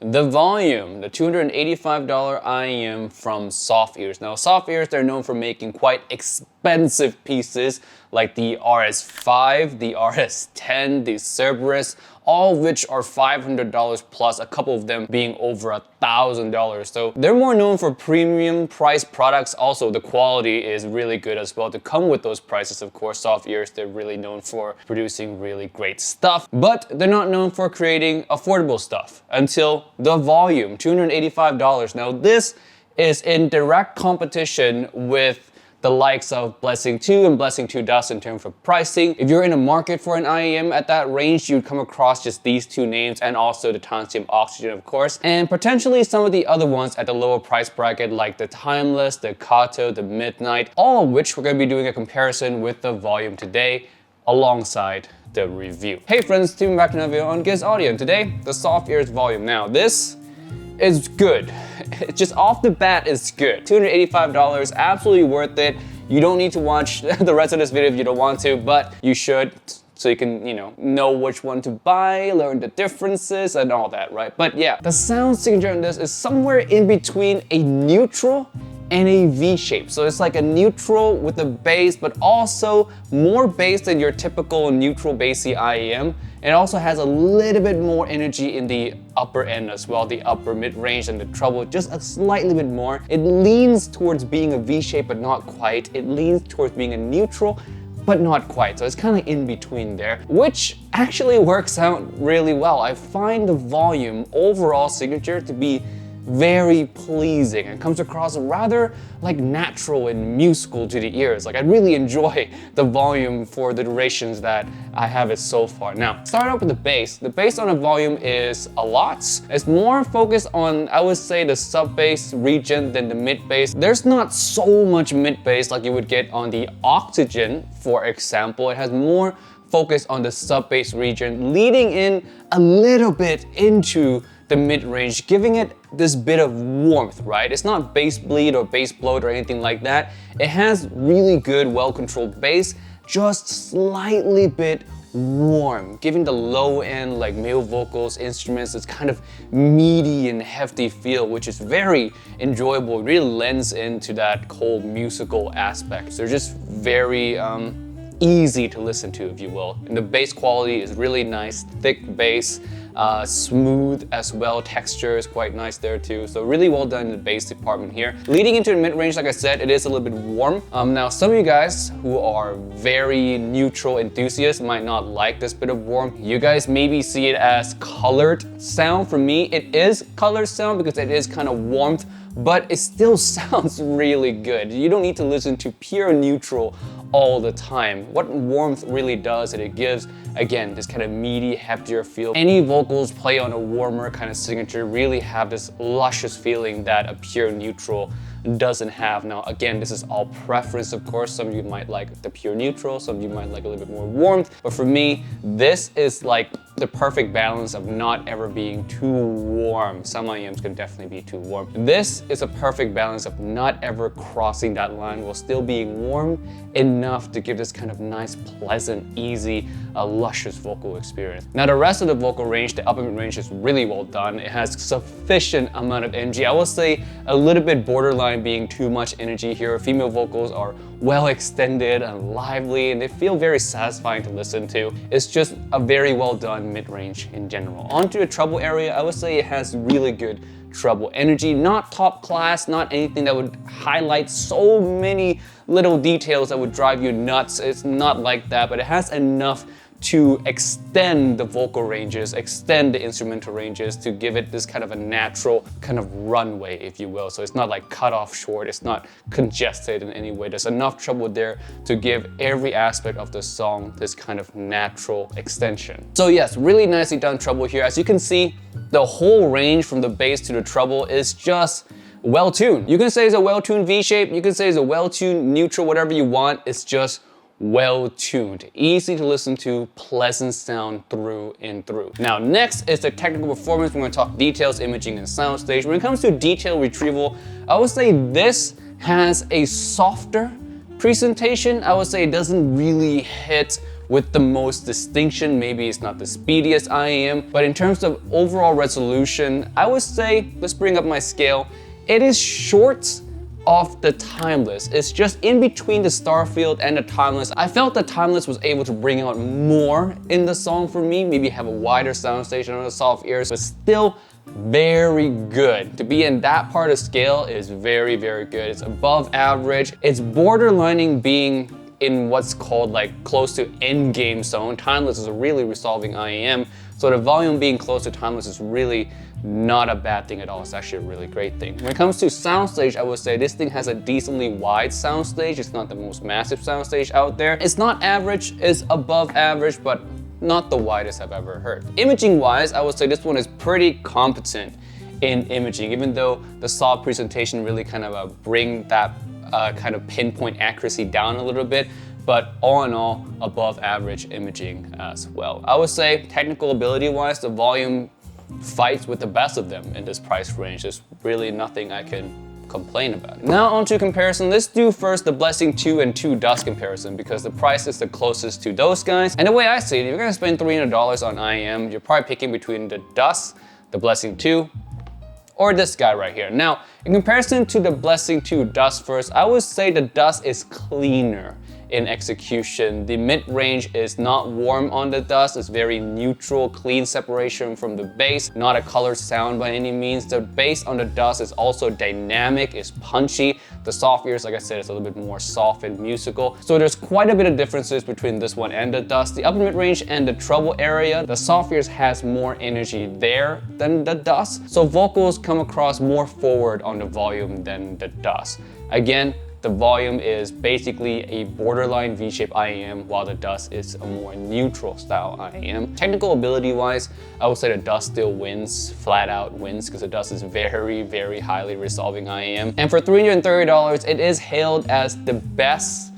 the volume, the $285 IEM from Softears. Now, Softears, they're known for making quite expensive pieces like the RS5, the RS10, the Cerberus, all of which are $500 plus, a couple of them being over $1,000. So they're more known for premium price products. Also, the quality is really good as well to come with those prices. Of course, Softears, they're really known for producing really great stuff, but they're not known for creating affordable stuff until the volume, $285. Now, this is in direct competition with the likes of Blessing 2 and Blessing 2 Dusk in terms of pricing. If you're in a market for an IEM at that range, you'd come across just these two names and also the Titanium Oxygen, of course, and potentially some of the other ones at the lower price bracket like the Timeless, the Kato, the Midnight, all of which we're going to be doing a comparison with the volume today alongside the review. Hey friends, welcome back to another video on Giz Audio, and today the Softears volume. Now this is good. It's just off the bat, it's good. $285, absolutely worth it. You don't need to watch the rest of this video if you don't want to, but you should, so you can, know which one to buy, learn the differences and all that, right? But yeah, the sound signature on this is somewhere in between a neutral and a V shape. So it's like a neutral with a bass, but also more bass than your typical neutral bassy IEM. It also has a little bit more energy in the upper end as well, the upper mid-range and the treble, just a slightly bit more. It leans towards being a V shape, but not quite. It leans towards being a neutral, but not quite. So it's kind of in between there, which actually works out really well. I find the volume overall signature to be very pleasing. It comes across rather like natural and musical to the ears. Like I really enjoy the volume for the durations that I have it so far. Now, start out with the bass. The bass on the volume is a lot. It's more focused on, I would say, the sub bass region than the mid bass. There's not so much mid bass like you would get on the Oxygen, for example. It has more focus on the sub bass region, leading in a little bit into the mid-range, giving it this bit of warmth, right? It's not bass bleed or bass bloat or anything like that. It has really good, well-controlled bass, just slightly bit warm, giving the low end, like male vocals, instruments, this kind of meaty and hefty feel, which is very enjoyable. It really lends into that whole musical aspect. So they're just very easy to listen to, if you will. And the bass quality is really nice, thick bass, smooth as well. Texture is quite nice there too. So really well done in the bass department here. Leading into the mid-range, like I said, it is a little bit warm. Now some of you guys who are very neutral enthusiasts might not like this bit of warmth. You guys maybe see it as colored sound. For me, it is colored sound because it is kind of warmth, but it still sounds really good. You don't need to listen to pure neutral all the time. What warmth really does is it gives, again, this kind of meaty, heftier feel. Any vocals play on a warmer kind of signature really have this luscious feeling that a pure neutral doesn't have. Now, again, this is all preference, of course. Some of you might like the pure neutral, some of you might like a little bit more warmth, but for me, this is like the perfect balance of not ever being too warm. Some IEMs can definitely be too warm. This is a perfect balance of not ever crossing that line while still being warm enough to give this kind of nice, pleasant, easy, luscious vocal experience. Now, the rest of the vocal range, the upper mid range, is really well done. It has sufficient amount of energy. I will say a little bit borderline being too much energy here. Female vocals are well extended and lively, and they feel very satisfying to listen to. It's just a very well done mid-range in general. Onto the treble area, I would say it has really good treble energy. Not top class, not anything that would highlight so many little details that would drive you nuts. It's not like that, but it has enough to extend the vocal ranges, extend the instrumental ranges to give it this kind of a natural kind of runway, if you will. So it's not like cut off short, it's not congested in any way. There's enough treble there to give every aspect of the song this kind of natural extension. So yes, really nicely done treble here. As you can see, the whole range from the bass to the treble is just well-tuned. You can say it's a well-tuned V shape, you can say it's a well-tuned neutral, whatever you want. It's just well-tuned, easy to listen to, pleasant sound through and through. Now, next is the technical performance. We're going to talk details, imaging, and soundstage. When it comes to detail retrieval, I would say this has a softer presentation. I would say it doesn't really hit with the most distinction. Maybe it's not the speediest IEM, but in terms of overall resolution, I would say, let's bring up my scale, it is short of the Timeless. It's just in between the Starfield and the Timeless. I felt the Timeless was able to bring out more in the song for me, maybe have a wider soundstage on the Softears, but still very good. To be in that part of scale is very, very good. It's above average. It's borderlining being in what's called like close to end game zone. Timeless is a really resolving IEM, so the volume being close to Timeless is really not a bad thing at all. It's actually a really great thing. When it comes to soundstage, I would say this thing has a decently wide soundstage. It's not the most massive soundstage out there. It's not average, it's above average, but not the widest I've ever heard. Imaging wise, I would say this one is pretty competent in imaging, even though the soft presentation really kind of bring that kind of pinpoint accuracy down a little bit. But all in all, above average imaging as well. I would say technical ability wise, the volume fights with the best of them in this price range. There's really nothing I can complain about. Now on to comparison. Let's do first the Blessing 2 and 2 Dusk comparison because the price is the closest to those guys. And the way I see it, if you're gonna spend $300 on IEM, you're probably picking between the Dusk, the Blessing 2, or this guy right here. Now, in comparison to the Blessing 2 Dusk first, I would say the Dusk is cleaner in execution. The mid-range is not warm on the Dusk. It's very neutral, clean separation from the bass. Not a colored sound by any means. The bass on the Dusk is also dynamic, it's punchy. The Softears, like I said, is a little bit more soft and musical. So there's quite a bit of differences between this one and the Dusk. The upper mid-range and the treble area, the Softears has more energy there than the Dusk. So vocals come across more forward on the volume than the Dusk. Again, the volume is basically a borderline V-shaped IEM, while the Dusk is a more neutral style IEM. Technical ability wise, I would say the Dusk still wins, flat out wins, because the Dusk is very, very highly resolving IEM. And for $330, it is hailed as the best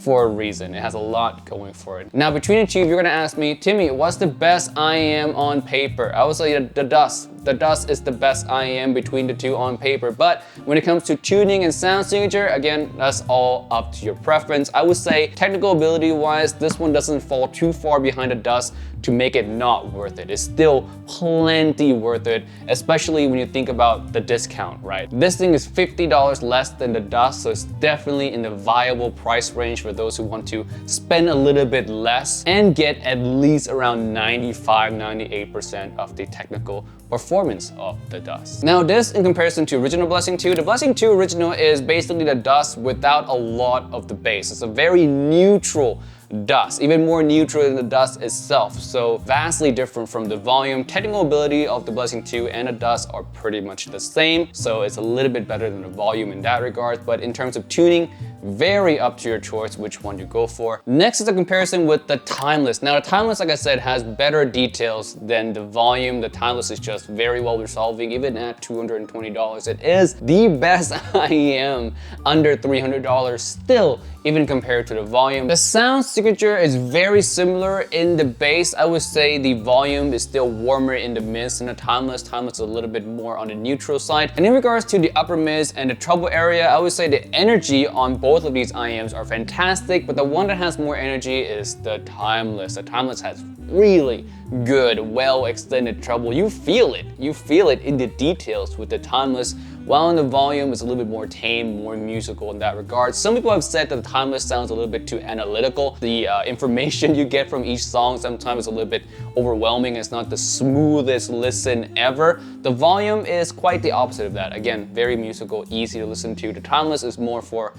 for a reason. It has a lot going for it. Now between the two, you're gonna ask me, Timmy, what's the best IEM on paper? I would say the Dusk. The Dusk is the best IEM between the two on paper, but when it comes to tuning and sound signature, again, that's all up to your preference. I would say technical ability wise, this one doesn't fall too far behind the Dusk to make it not worth it. It's still plenty worth it, especially when you think about the discount, right? This thing is $50 less than the Dusk, so it's definitely in the viable price range for those who want to spend a little bit less and get at least around 95–98% of the technical performance of the Dusk. Now this, in comparison to original Blessing 2, the Blessing 2 original is basically the Dusk without a lot of the bass. It's a very neutral Dusk, even more neutral than the Dusk itself, so vastly different from the volume. Technical ability of the Blessing 2 and the Dusk are pretty much the same, so it's a little bit better than the volume in that regard, but in terms of tuning, very up to your choice which one you go for. Next is a comparison with the Timeless. Now the Timeless, like I said, has better details than the volume. The Timeless is just very well resolving, even at $220. It is the best IEM under $300 still, even compared to the volume. The sound signature is very similar in the bass. I would say the volume is still warmer in the mids than the Timeless. Timeless is a little bit more on the neutral side. And in regards to the upper mids and the treble area, I would say the energy on both of these IEMs are fantastic, but the one that has more energy is the Timeless. The Timeless has really good, well extended treble. You feel it in the details with the Timeless, while in the volume it's a little bit more tame, more musical in that regard. Some people have said that the Timeless sounds a little bit too analytical. The information you get from each song sometimes is a little bit overwhelming. It's not the smoothest listen ever. The volume is quite the opposite of that. Again, very musical, easy to listen to. The Timeless is more for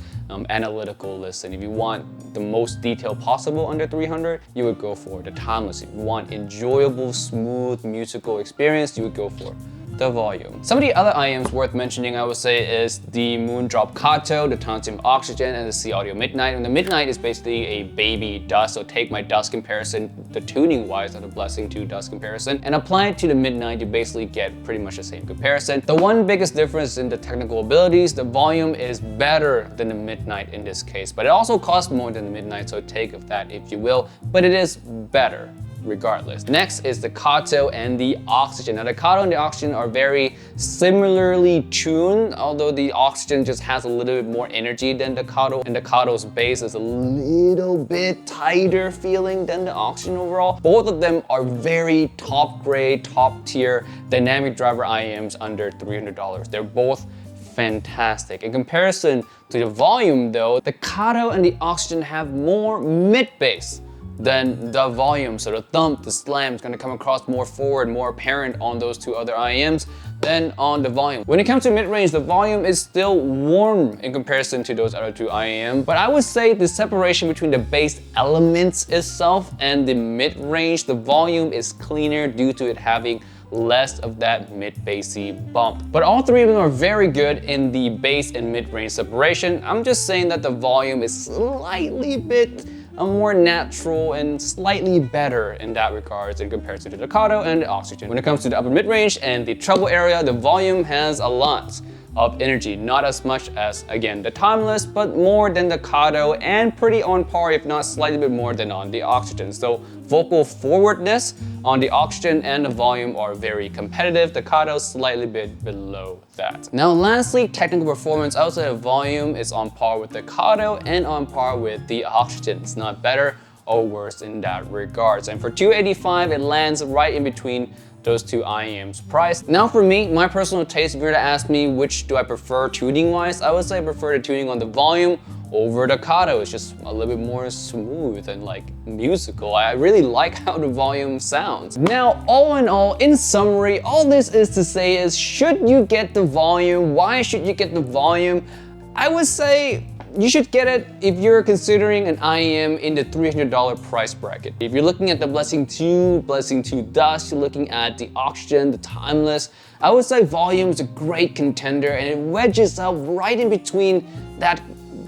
analytical listen. If you want the most detail possible under 300, you would go for the Timeless. If you want enjoyable, smooth musical experience, you would go for the volume. Some of the other IEMs worth mentioning, I would say, is the Moondrop Kato, the Tantium Oxygen, and the C Audio Midnight. And the Midnight is basically a baby Dusk, so take my Dusk comparison, the tuning wise of the Blessing 2 Dusk comparison, and apply it to the Midnight, you basically get pretty much the same comparison. The one biggest difference in the technical abilities, the volume is better than the Midnight in this case, but it also costs more than the Midnight, so take of that if you will, but it is better regardless. Next is the Kato and the Oxygen. Now the Kato and the Oxygen are very similarly tuned, although the Oxygen just has a little bit more energy than the Kato, and the Kato's bass is a little bit tighter feeling than the Oxygen overall. Both of them are very top grade, top tier dynamic driver IEMs under $300. They're both fantastic. In comparison to the volume though, the Kato and the Oxygen have more mid bass than the volume. So the thump, the slam is gonna come across more forward, more apparent on those two other IEMs than on the volume. When it comes to mid-range, the volume is still warm in comparison to those other two IEM, but I would say the separation between the bass elements itself and the mid-range, the volume is cleaner due to it having less of that mid-bassy bump. But all three of them are very good in the bass and mid-range separation. I'm just saying that the volume is slightly bit more natural and slightly better in that regards in comparison to the Kato and the Oxygen. When it comes to the upper mid-range and the treble area, the volume has a lot of energy, not as much as, again, the Timeless, but more than the Kato and pretty on par, if not slightly bit more than on the Oxygen. So vocal forwardness on the Oxygen and the volume are very competitive. The Kato slightly bit below that. Now lastly, technical performance. I would say the volume is on par with the Kato and on par with the Oxygen. It's not better or worse in that regards. And for $285, it lands right in between those two IEMs price. Now for me, my personal taste, if you were to ask me which do I prefer tuning wise, I would say I prefer the tuning on the volume over the Kato. It's just a little bit more smooth and like musical. I really like how the volume sounds. Now, all in all, in summary, all this is to say is, should you get the volume? Why should you get the volume? I would say you should get it if you're considering an IEM in the $300 price bracket. If you're looking at the Blessing 2, Blessing 2 Dusk, you're looking at the Oxygen, the Timeless, I would say volume is a great contender and it wedges up right in between that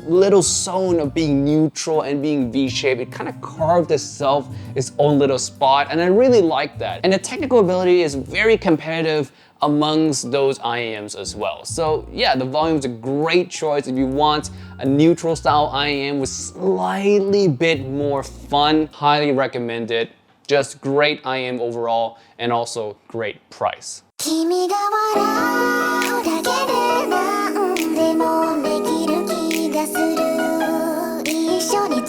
little zone of being neutral and being V-shaped. It kind of carved itself its own little spot, and I really like that. And the technical ability is very competitive amongst those IEMs as well. So yeah, the volume is a great choice if you want a neutral style IEM with slightly bit more fun. Highly recommend it. Just great IEM overall and also great price. 君が笑うだけで何でもできる気がする一緒に